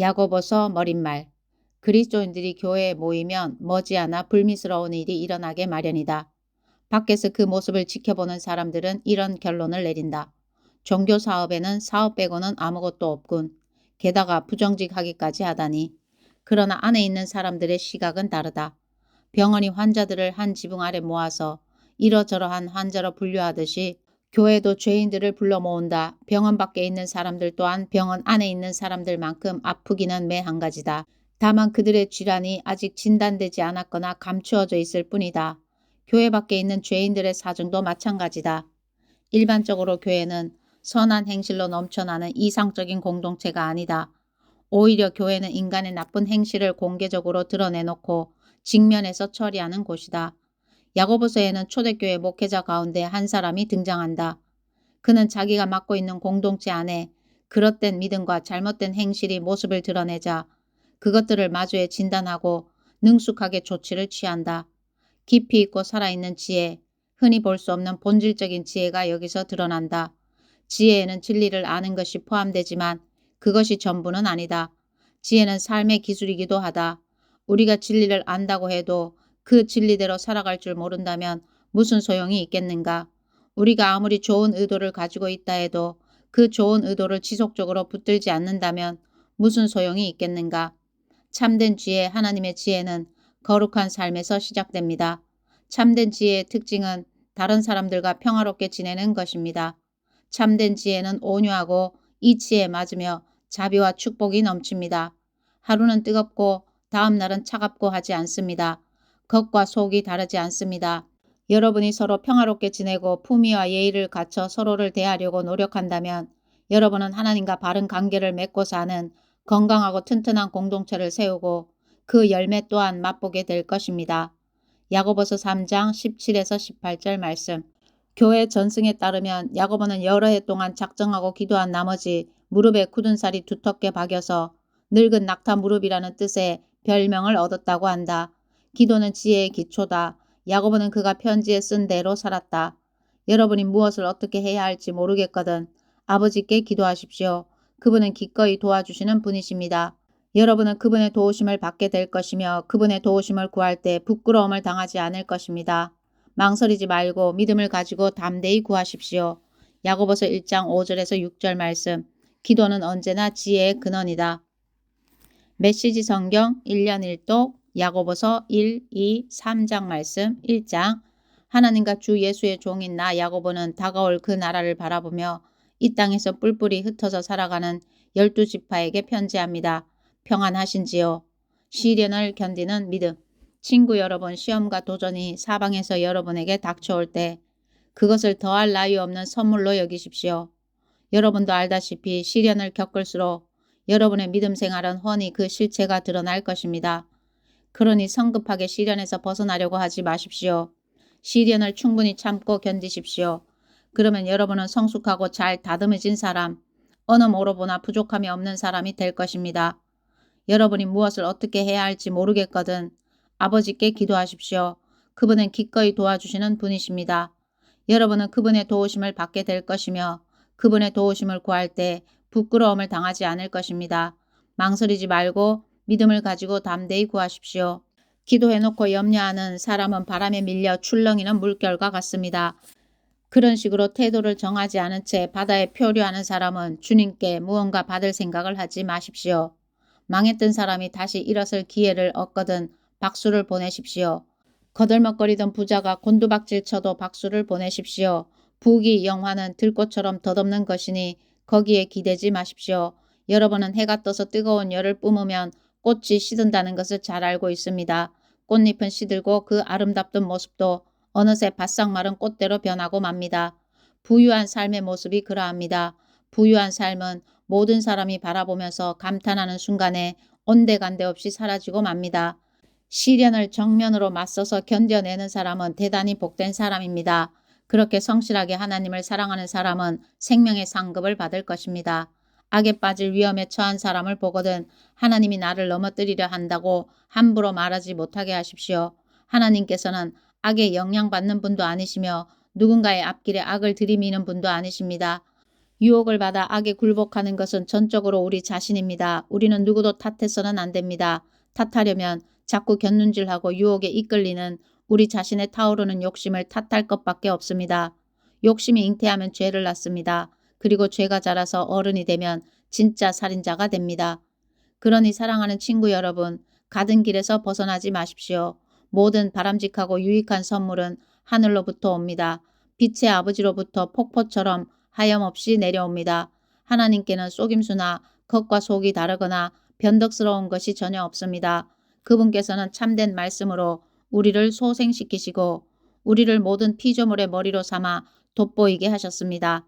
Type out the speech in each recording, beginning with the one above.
야고보서 머릿말. 그리스도인들이 교회에 모이면 머지않아 불미스러운 일이 일어나게 마련이다. 밖에서 그 모습을 지켜보는 사람들은 이런 결론을 내린다. 종교 사업에는 사업 빼고는 아무것도 없군. 게다가 부정직하기까지 하다니. 그러나 안에 있는 사람들의 시각은 다르다. 병원이 환자들을 한 지붕 아래 모아서 이러저러한 환자로 분류하듯이 교회도 죄인들을 불러 모은다. 병원 밖에 있는 사람들 또한 병원 안에 있는 사람들만큼 아프기는 매 한 가지다. 다만 그들의 질환이 아직 진단되지 않았거나 감추어져 있을 뿐이다. 교회 밖에 있는 죄인들의 사정도 마찬가지다. 일반적으로 교회는 선한 행실로 넘쳐나는 이상적인 공동체가 아니다. 오히려 교회는 인간의 나쁜 행실을 공개적으로 드러내놓고 직면해서 처리하는 곳이다. 야고보서에는 초대교회 목회자 가운데 한 사람이 등장한다. 그는 자기가 맡고 있는 공동체 안에 그릇된 믿음과 잘못된 행실이 모습을 드러내자 그것들을 마주해 진단하고 능숙하게 조치를 취한다. 깊이 있고 살아있는 지혜, 흔히 볼 수 없는 본질적인 지혜가 여기서 드러난다. 지혜에는 진리를 아는 것이 포함되지만 그것이 전부는 아니다. 지혜는 삶의 기술이기도 하다. 우리가 진리를 안다고 해도 그 진리대로 살아갈 줄 모른다면 무슨 소용이 있겠는가? 우리가 아무리 좋은 의도를 가지고 있다 해도 그 좋은 의도를 지속적으로 붙들지 않는다면 무슨 소용이 있겠는가? 참된 지혜, 하나님의 지혜는 거룩한 삶에서 시작됩니다. 참된 지혜의 특징은 다른 사람들과 평화롭게 지내는 것입니다. 참된 지혜는 온유하고 이치에 맞으며 자비와 축복이 넘칩니다. 하루는 뜨겁고 다음 날은 차갑고 하지 않습니다. 겉과 속이 다르지 않습니다. 여러분이 서로 평화롭게 지내고 품위와 예의를 갖춰 서로를 대하려고 노력한다면 여러분은 하나님과 바른 관계를 맺고 사는 건강하고 튼튼한 공동체를 세우고 그 열매 또한 맛보게 될 것입니다. 야고보서 3장 17에서 18절 말씀. 교회 전승에 따르면 야고보는 여러 해 동안 작정하고 기도한 나머지 무릎에 굳은 살이 두텁게 박여서 늙은 낙타 무릎이라는 뜻의 별명을 얻었다고 한다. 기도는 지혜의 기초다. 야고보는 그가 편지에 쓴 대로 살았다. 여러분이 무엇을 어떻게 해야 할지 모르겠거든 아버지께 기도하십시오. 그분은 기꺼이 도와주시는 분이십니다. 여러분은 그분의 도우심을 받게 될 것이며 그분의 도우심을 구할 때 부끄러움을 당하지 않을 것입니다. 망설이지 말고 믿음을 가지고 담대히 구하십시오. 야고보서 1장 5절에서 6절 말씀. 기도는 언제나 지혜의 근원이다. 메시지 성경 1년 1독 야고보서 1, 2, 3장 말씀 1장. 하나님과 주 예수의 종인 나 야고보는 다가올 그 나라를 바라보며 이 땅에서 뿔뿔이 흩어져 살아가는 12지파에게 편지합니다. 평안하신지요? 시련을 견디는 믿음. 친구 여러분, 시험과 도전이 사방에서 여러분에게 닥쳐올 때 그것을 더할 나위 없는 선물로 여기십시오. 여러분도 알다시피 시련을 겪을수록 여러분의 믿음 생활은 훤히 그 실체가 드러날 것입니다. 그러니 성급하게 시련에서 벗어나려고 하지 마십시오. 시련을 충분히 참고 견디십시오. 그러면 여러분은 성숙하고 잘 다듬어진 사람, 어느 모로 보나 부족함이 없는 사람이 될 것입니다. 여러분이 무엇을 어떻게 해야 할지 모르겠거든 아버지께 기도하십시오. 그분은 기꺼이 도와주시는 분이십니다. 여러분은 그분의 도우심을 받게 될 것이며 그분의 도우심을 구할 때 부끄러움을 당하지 않을 것입니다. 망설이지 말고 믿음을 가지고 담대히 구하십시오. 기도해놓고 염려하는 사람은 바람에 밀려 출렁이는 물결과 같습니다. 그런 식으로 태도를 정하지 않은 채 바다에 표류하는 사람은 주님께 무언가 받을 생각을 하지 마십시오. 망했던 사람이 다시 일어설 기회를 얻거든 박수를 보내십시오. 거들먹거리던 부자가 곤두박질 쳐도 박수를 보내십시오. 부귀 영화는 들꽃처럼 덧없는 것이니 거기에 기대지 마십시오. 여러분은 해가 떠서 뜨거운 열을 뿜으면 꽃이 시든다는 것을 잘 알고 있습니다. 꽃잎은 시들고 그 아름답던 모습도 어느새 바싹 마른 꽃대로 변하고 맙니다. 부유한 삶의 모습이 그러합니다. 부유한 삶은 모든 사람이 바라보면서 감탄하는 순간에 온데간데 없이 사라지고 맙니다. 시련을 정면으로 맞서서 견뎌내는 사람은 대단히 복된 사람입니다. 그렇게 성실하게 하나님을 사랑하는 사람은 생명의 상급을 받을 것입니다. 악에 빠질 위험에 처한 사람을 보거든 하나님이 나를 넘어뜨리려 한다고 함부로 말하지 못하게 하십시오. 하나님께서는 악에 영향받는 분도 아니시며 누군가의 앞길에 악을 들이미는 분도 아니십니다. 유혹을 받아 악에 굴복하는 것은 전적으로 우리 자신입니다. 우리는 누구도 탓해서는 안 됩니다. 탓하려면 자꾸 곁눈질하고 유혹에 이끌리는 우리 자신의 타오르는 욕심을 탓할 것밖에 없습니다. 욕심이 잉태하면 죄를 낳습니다. 그리고 죄가 자라서 어른이 되면 진짜 살인자가 됩니다. 그러니 사랑하는 친구 여러분, 가던 길에서 벗어나지 마십시오. 모든 바람직하고 유익한 선물은 하늘로부터 옵니다. 빛의 아버지로부터 폭포처럼 하염없이 내려옵니다. 하나님께는 속임수나 겉과 속이 다르거나 변덕스러운 것이 전혀 없습니다. 그분께서는 참된 말씀으로 우리를 소생시키시고 우리를 모든 피조물의 머리로 삼아 돋보이게 하셨습니다.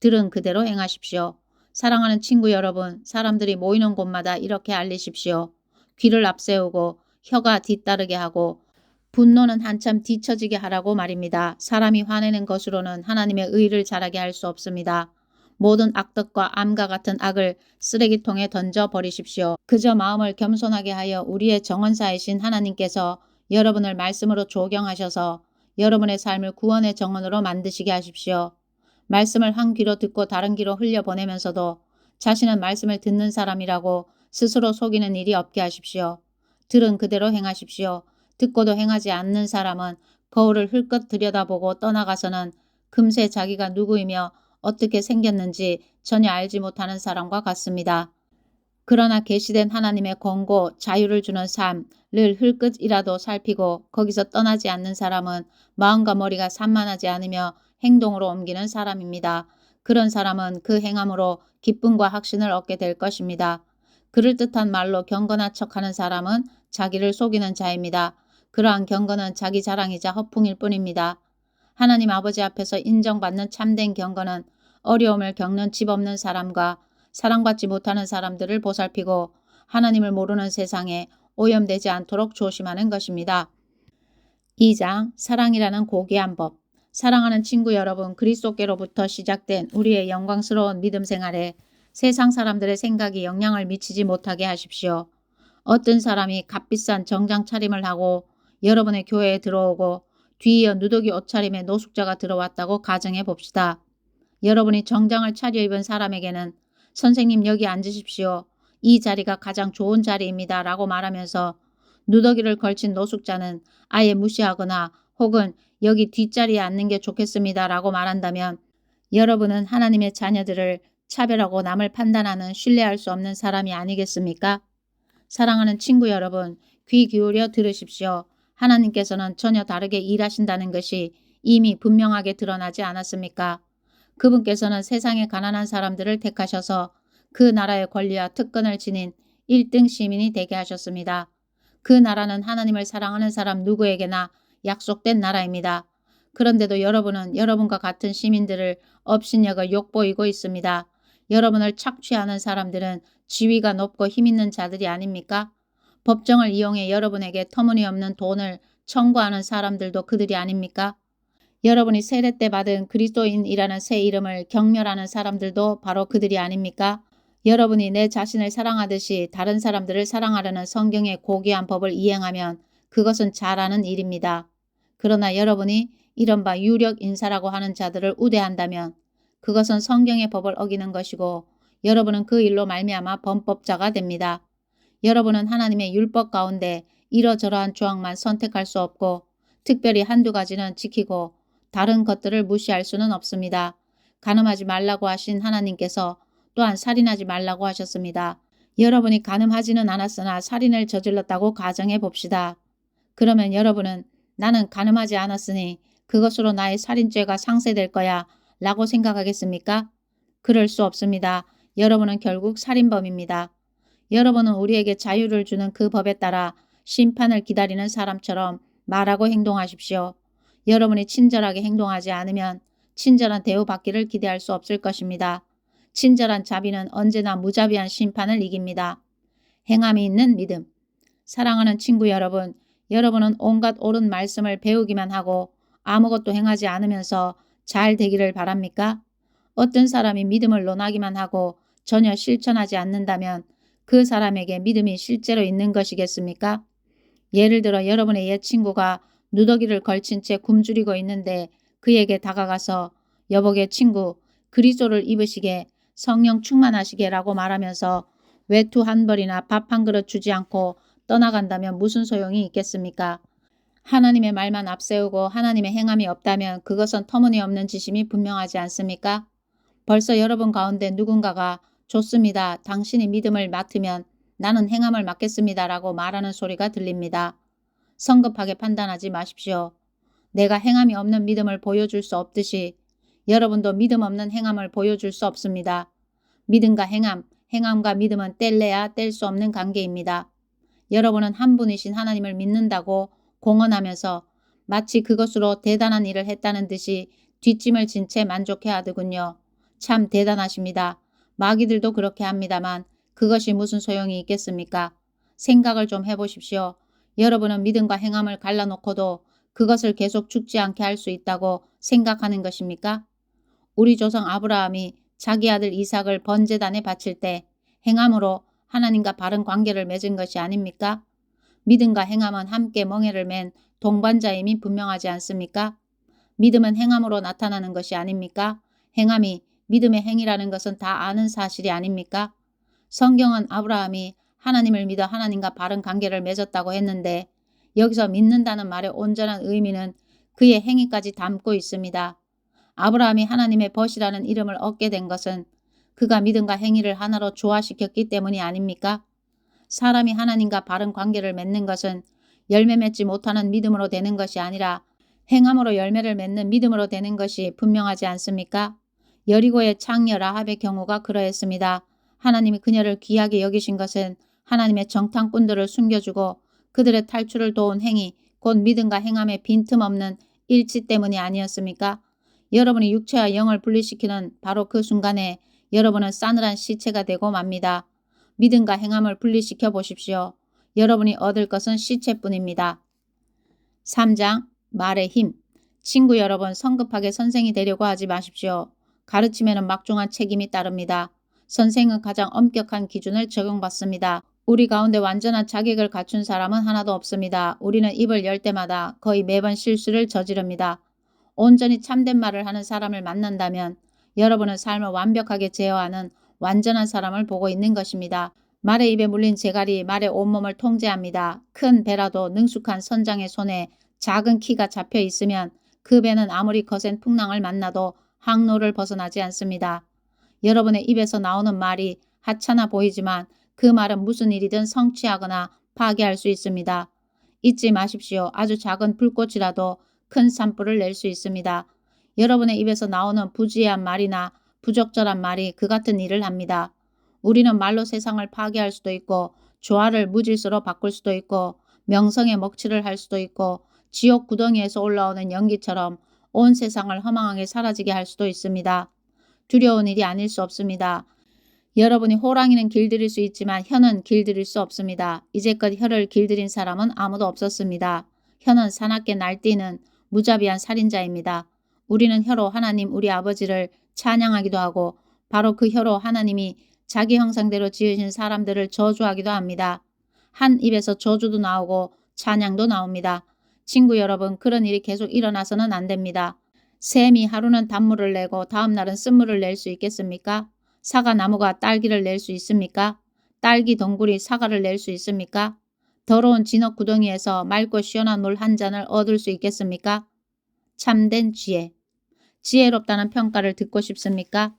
들은 그대로 행하십시오. 사랑하는 친구 여러분, 사람들이 모이는 곳마다 이렇게 알리십시오. 귀를 앞세우고 혀가 뒤따르게 하고 분노는 한참 뒤처지게 하라고 말입니다. 사람이 화내는 것으로는 하나님의 의를 자라게 할 수 없습니다. 모든 악덕과 암과 같은 악을 쓰레기통에 던져 버리십시오. 그저 마음을 겸손하게 하여 우리의 정원사이신 하나님께서 여러분을 말씀으로 조경하셔서 여러분의 삶을 구원의 정원으로 만드시게 하십시오. 말씀을 한 귀로 듣고 다른 귀로 흘려보내면서도 자신은 말씀을 듣는 사람이라고 스스로 속이는 일이 없게 하십시오. 들은 그대로 행하십시오. 듣고도 행하지 않는 사람은 거울을 흘끗 들여다보고 떠나가서는 금세 자기가 누구이며 어떻게 생겼는지 전혀 알지 못하는 사람과 같습니다. 그러나 계시된 하나님의 권고, 자유를 주는 삶을 흘끗이라도 살피고 거기서 떠나지 않는 사람은 마음과 머리가 산만하지 않으며 행동으로 옮기는 사람입니다. 그런 사람은 그 행함으로 기쁨과 확신을 얻게 될 것입니다. 그럴듯한 말로 경건한 척하는 사람은 자기를 속이는 자입니다. 그러한 경건은 자기 자랑이자 허풍일 뿐입니다. 하나님 아버지 앞에서 인정받는 참된 경건은 어려움을 겪는 집 없는 사람과 사랑받지 못하는 사람들을 보살피고 하나님을 모르는 세상에 오염되지 않도록 조심하는 것입니다. 2장 사랑이라는 고귀한 법. 사랑하는 친구 여러분, 그리스도께로부터 시작된 우리의 영광스러운 믿음 생활에 세상 사람들의 생각이 영향을 미치지 못하게 하십시오. 어떤 사람이 값비싼 정장 차림을 하고 여러분의 교회에 들어오고 뒤이어 누더기 옷차림의 노숙자가 들어왔다고 가정해 봅시다. 여러분이 정장을 차려입은 사람에게는 선생님 여기 앉으십시오. 이 자리가 가장 좋은 자리입니다. 라고 말하면서 누더기를 걸친 노숙자는 아예 무시하거나 혹은 여기 뒷자리에 앉는 게 좋겠습니다. 라고 말한다면 여러분은 하나님의 자녀들을 차별하고 남을 판단하는 신뢰할 수 없는 사람이 아니겠습니까? 사랑하는 친구 여러분, 귀 기울여 들으십시오. 하나님께서는 전혀 다르게 일하신다는 것이 이미 분명하게 드러나지 않았습니까? 그분께서는 세상의 가난한 사람들을 택하셔서 그 나라의 권리와 특권을 지닌 1등 시민이 되게 하셨습니다. 그 나라는 하나님을 사랑하는 사람 누구에게나 약속된 나라입니다. 그런데도 여러분은 여러분과 같은 시민들을 업신여겨 욕보이고 있습니다. 여러분을 착취하는 사람들은 지위가 높고 힘있는 자들이 아닙니까? 법정을 이용해 여러분에게 터무니없는 돈을 청구하는 사람들도 그들이 아닙니까? 여러분이 세례 때 받은 그리스도인이라는 새 이름을 경멸하는 사람들도 바로 그들이 아닙니까? 여러분이 내 자신을 사랑하듯이 다른 사람들을 사랑하려는 성경의 고귀한 법을 이행하면 그것은 잘하는 일입니다. 그러나 여러분이 이른바 유력 인사라고 하는 자들을 우대한다면 그것은 성경의 법을 어기는 것이고 여러분은 그 일로 말미암아 범법자가 됩니다. 여러분은 하나님의 율법 가운데 이러저러한 조항만 선택할 수 없고 특별히 한두 가지는 지키고 다른 것들을 무시할 수는 없습니다. 간음하지 말라고 하신 하나님께서 또한 살인하지 말라고 하셨습니다. 여러분이 간음하지는 않았으나 살인을 저질렀다고 가정해 봅시다. 그러면 여러분은 나는 간음하지 않았으니 그것으로 나의 살인죄가 상쇄될 거야 라고 생각하겠습니까? 그럴 수 없습니다. 여러분은 결국 살인범입니다. 여러분은 우리에게 자유를 주는 그 법에 따라 심판을 기다리는 사람처럼 말하고 행동하십시오. 여러분이 친절하게 행동하지 않으면 친절한 대우받기를 기대할 수 없을 것입니다. 친절한 자비는 언제나 무자비한 심판을 이깁니다. 행함이 있는 믿음. 사랑하는 친구 여러분, 여러분은 온갖 옳은 말씀을 배우기만 하고 아무것도 행하지 않으면서 잘 되기를 바랍니까? 어떤 사람이 믿음을 논하기만 하고 전혀 실천하지 않는다면 그 사람에게 믿음이 실제로 있는 것이겠습니까? 예를 들어 여러분의 옛 친구가 누더기를 걸친 채 굶주리고 있는데 그에게 다가가서 여보게 친구, 그리스도를 입으시게 성령 충만하시게라고 말하면서 외투 한 벌이나 밥 한 그릇 주지 않고 떠나간다면 무슨 소용이 있겠습니까? 하나님의 말만 앞세우고 하나님의 행함이 없다면 그것은 터무니없는 지심이 분명하지 않습니까? 벌써 여러분 가운데 누군가가 좋습니다. 당신이 믿음을 맡으면 나는 행함을 맡겠습니다. 라고 말하는 소리가 들립니다. 성급하게 판단하지 마십시오. 내가 행함이 없는 믿음을 보여줄 수 없듯이 여러분도 믿음 없는 행함을 보여줄 수 없습니다. 믿음과 행함, 행함과 믿음은 뗄래야 뗄 수 없는 관계입니다. 여러분은 한 분이신 하나님을 믿는다고 공언하면서 마치 그것으로 대단한 일을 했다는 듯이 뒷짐을 진 채 만족해야 하더군요. 참 대단하십니다. 마귀들도 그렇게 합니다만 그것이 무슨 소용이 있겠습니까? 생각을 좀 해보십시오. 여러분은 믿음과 행함을 갈라놓고도 그것을 계속 죽지 않게 할 수 있다고 생각하는 것입니까? 우리 조상 아브라함이 자기 아들 이삭을 번제단에 바칠 때 행함으로 하나님과 바른 관계를 맺은 것이 아닙니까? 믿음과 행함은 함께 멍에를 맨 동반자임이 분명하지 않습니까? 믿음은 행함으로 나타나는 것이 아닙니까? 행함이 믿음의 행위라는 것은 다 아는 사실이 아닙니까? 성경은 아브라함이 하나님을 믿어 하나님과 바른 관계를 맺었다고 했는데 여기서 믿는다는 말의 온전한 의미는 그의 행위까지 담고 있습니다. 아브라함이 하나님의 벗이라는 이름을 얻게 된 것은 그가 믿음과 행위를 하나로 조화시켰기 때문이 아닙니까? 사람이 하나님과 바른 관계를 맺는 것은 열매 맺지 못하는 믿음으로 되는 것이 아니라 행함으로 열매를 맺는 믿음으로 되는 것이 분명하지 않습니까? 여리고의 창녀 라합의 경우가 그러했습니다. 하나님이 그녀를 귀하게 여기신 것은 하나님의 정탐꾼들을 숨겨주고 그들의 탈출을 도운 행위, 곧 믿음과 행함의 빈틈없는 일치 때문이 아니었습니까? 여러분이 육체와 영을 분리시키는 바로 그 순간에 여러분은 싸늘한 시체가 되고 맙니다. 믿음과 행함을 분리시켜 보십시오. 여러분이 얻을 것은 시체뿐입니다. 3장 말의 힘. 친구 여러분, 성급하게 선생이 되려고 하지 마십시오. 가르침에는 막중한 책임이 따릅니다. 선생은 가장 엄격한 기준을 적용받습니다. 우리 가운데 완전한 자격을 갖춘 사람은 하나도 없습니다. 우리는 입을 열 때마다 거의 매번 실수를 저지릅니다. 온전히 참된 말을 하는 사람을 만난다면 여러분은 삶을 완벽하게 제어하는 완전한 사람을 보고 있는 것입니다. 말의 입에 물린 재갈이 말의 온몸을 통제합니다. 큰 배라도 능숙한 선장의 손에 작은 키가 잡혀 있으면 그 배는 아무리 거센 풍랑을 만나도 항로를 벗어나지 않습니다. 여러분의 입에서 나오는 말이 하찮아 보이지만 그 말은 무슨 일이든 성취하거나 파괴할 수 있습니다. 잊지 마십시오. 아주 작은 불꽃이라도 큰 산불을 낼 수 있습니다. 여러분의 입에서 나오는 부지한 말이나 부적절한 말이 그 같은 일을 합니다. 우리는 말로 세상을 파괴할 수도 있고 조화를 무질서로 바꿀 수도 있고 명성의 먹칠을 할 수도 있고 지옥 구덩이에서 올라오는 연기처럼 온 세상을 허망하게 사라지게 할 수도 있습니다. 두려운 일이 아닐 수 없습니다. 여러분이 호랑이는 길들일 수 있지만 혀는 길들일 수 없습니다. 이제껏 혀를 길들인 사람은 아무도 없었습니다. 혀는 사납게 날뛰는 무자비한 살인자입니다. 우리는 혀로 하나님 우리 아버지를 찬양하기도 하고 바로 그 혀로 하나님이 자기 형상대로 지으신 사람들을 저주하기도 합니다. 한 입에서 저주도 나오고 찬양도 나옵니다. 친구 여러분, 그런 일이 계속 일어나서는 안 됩니다. 샘이 하루는 단물을 내고 다음 날은 쓴물을 낼 수 있겠습니까? 사과나무가 딸기를 낼 수 있습니까? 딸기 덩굴이 사과를 낼 수 있습니까? 더러운 진흙 구덩이에서 맑고 시원한 물 한 잔을 얻을 수 있겠습니까? 참된 지혜. 지혜롭다는 평가를 듣고 싶습니까?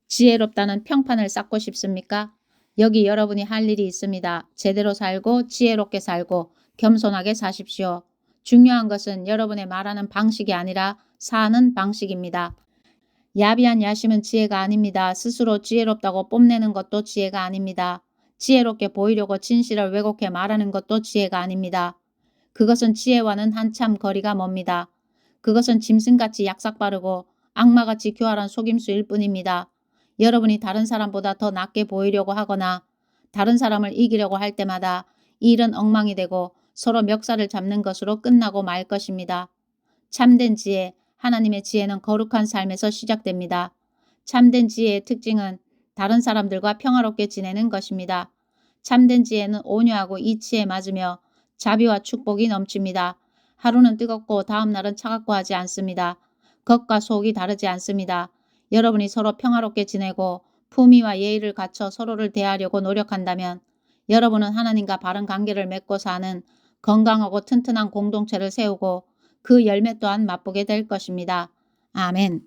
지혜롭다는 평판을 쌓고 싶습니까? 여기 여러분이 할 일이 있습니다. 제대로 살고 지혜롭게 살고 겸손하게 사십시오. 중요한 것은 여러분의 말하는 방식이 아니라 사는 방식입니다. 야비한 야심은 지혜가 아닙니다. 스스로 지혜롭다고 뽐내는 것도 지혜가 아닙니다. 지혜롭게 보이려고 진실을 왜곡해 말하는 것도 지혜가 아닙니다. 그것은 지혜와는 한참 거리가 멉니다. 그것은 짐승같이 약삭빠르고 악마같이 교활한 속임수일 뿐입니다. 여러분이 다른 사람보다 더 낫게 보이려고 하거나 다른 사람을 이기려고 할 때마다 이 일은 엉망이 되고 서로 멱살을 잡는 것으로 끝나고 말 것입니다. 참된 지혜, 하나님의 지혜는 거룩한 삶에서 시작됩니다. 참된 지혜의 특징은 다른 사람들과 평화롭게 지내는 것입니다. 참된 지혜는 온유하고 이치에 맞으며 자비와 축복이 넘칩니다. 하루는 뜨겁고 다음 날은 차갑고 하지 않습니다. 겉과 속이 다르지 않습니다. 여러분이 서로 평화롭게 지내고 품위와 예의를 갖춰 서로를 대하려고 노력한다면 여러분은 하나님과 바른 관계를 맺고 사는 건강하고 튼튼한 공동체를 세우고 그 열매 또한 맛보게 될 것입니다. 아멘.